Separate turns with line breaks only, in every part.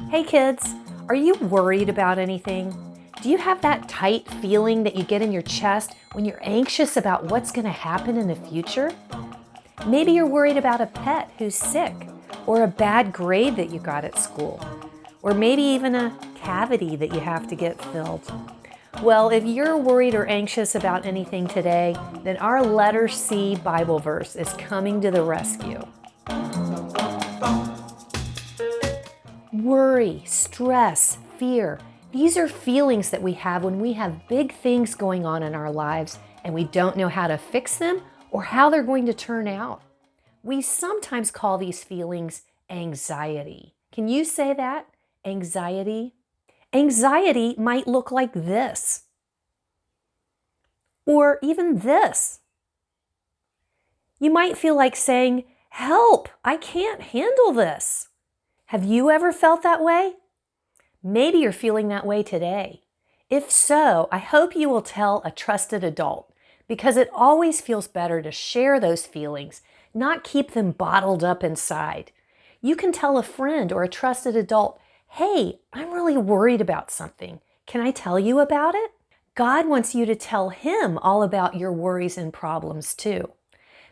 Hey kids, are you worried about anything? Do you have that tight feeling that you get in your chest when you're anxious about what's going to happen in the future? Maybe you're worried about a pet who's sick, or a bad grade that you got at school, or maybe even a cavity that you have to get filled. Well, if you're worried or anxious about anything today, then our letter C Bible verse is coming to the rescue. Worry, stress, fear, these are feelings that we have when we have big things going on in our lives and we don't know how to fix them or how they're going to turn out. We sometimes call these feelings anxiety. Can you say that? Anxiety? Anxiety might look like this, or even this. You might feel like saying, "Help, I can't handle this." Have you ever felt that way? Maybe you're feeling that way today. If so, I hope you will tell a trusted adult, because it always feels better to share those feelings, not keep them bottled up inside. You can tell a friend or a trusted adult, "Hey, I'm really worried about something. Can I tell you about it?" God wants you to tell Him all about your worries and problems too.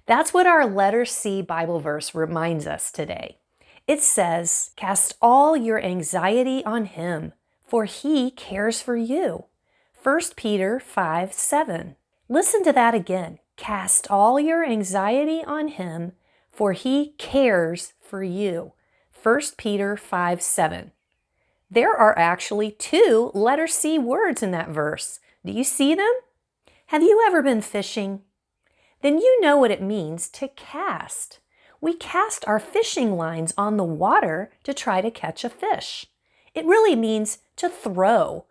That's what our letter C Bible verse reminds us today. It says, "Cast all your anxiety on Him, for He cares for you." 1 Peter 5:7. Listen to that again. Cast all your anxiety on Him, for He cares for you. 1 Peter 5:7. There are actually two letter C words in that verse. Do you see them? Have you ever been fishing? Then you know what it means to cast. We cast our fishing lines on the water to try to catch a fish. It really means to throw.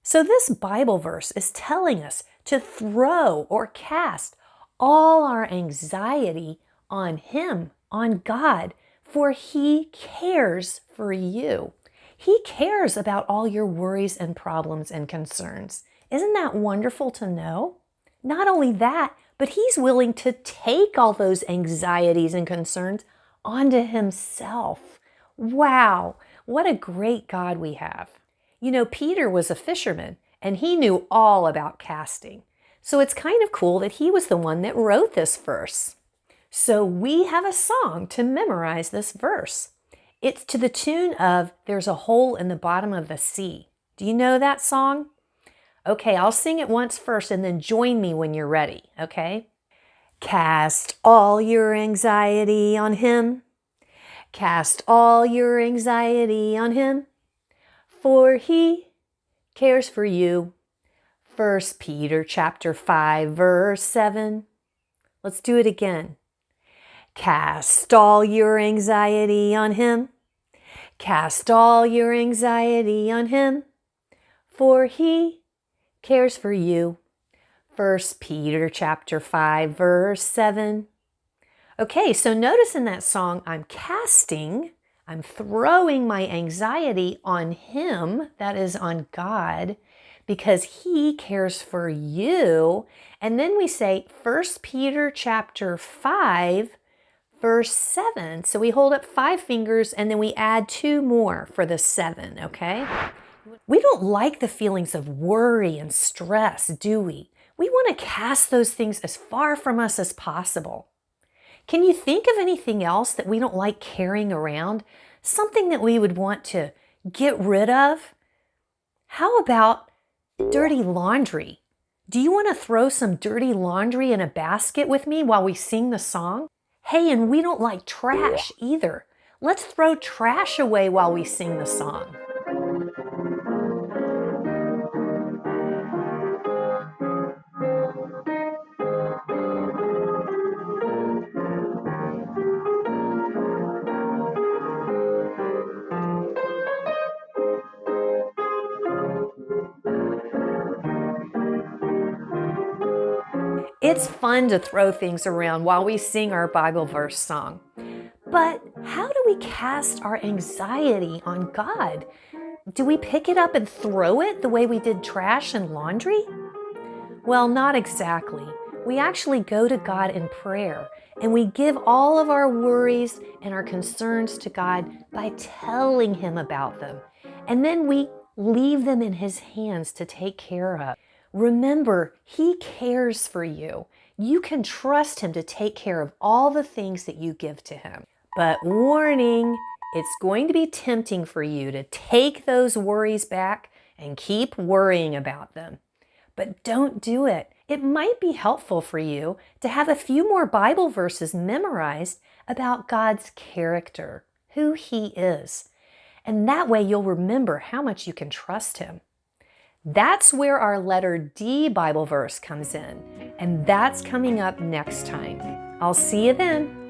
So this Bible verse is telling us to throw or cast all our anxiety on Him, on God, for He cares for you. He cares about all your worries and problems and concerns. Isn't that wonderful to know? Not only that, but He's willing to take all those anxieties and concerns onto Himself. Wow, what a great God we have. You know, Peter was a fisherman and he knew all about casting. So it's kind of cool that he was the one that wrote this verse. So we have a song to memorize this verse. It's to the tune of "There's a Hole in the Bottom of the Sea." Do you know that song? Okay, I'll sing it once first and then join me when you're ready, okay? Cast all your anxiety on Him. Cast all your anxiety on Him, for He cares for you. 1 Peter chapter 5, verse 7. Let's do it again. Cast all your anxiety on Him. Cast all your anxiety on Him, for He cares for you. 1 Peter chapter 5, verse 7. Okay, so notice in that song, I'm throwing my anxiety on Him, that is on God, because He cares for you. And then we say 1 Peter chapter 5, verse 7. So we hold up 5 fingers and then we add 2 more for the 7, okay? We don't like the feelings of worry and stress, do we? We want to cast those things as far from us as possible. Can you think of anything else that we don't like carrying around? Something that we would want to get rid of? How about dirty laundry? Do you want to throw some dirty laundry in a basket with me while we sing the song? Hey, and we don't like trash either. Let's throw trash away while we sing the song. It's fun to throw things around while we sing our Bible verse song. But how do we cast our anxiety on God? Do we pick it up and throw it the way we did trash and laundry? Well, not exactly. We actually go to God in prayer And we give all of our worries and our concerns to God by telling Him about them. And then we leave them in His hands to take care of. Remember, He cares for you. You can trust Him to take care of all the things that you give to Him. But warning, it's going to be tempting for you to take those worries back and keep worrying about them. But don't do it. It might be helpful for you to have a few more Bible verses memorized about God's character, who He is. And that way you'll remember how much you can trust Him. That's where our letter D Bible verse comes in. And that's coming up next time. I'll see you then.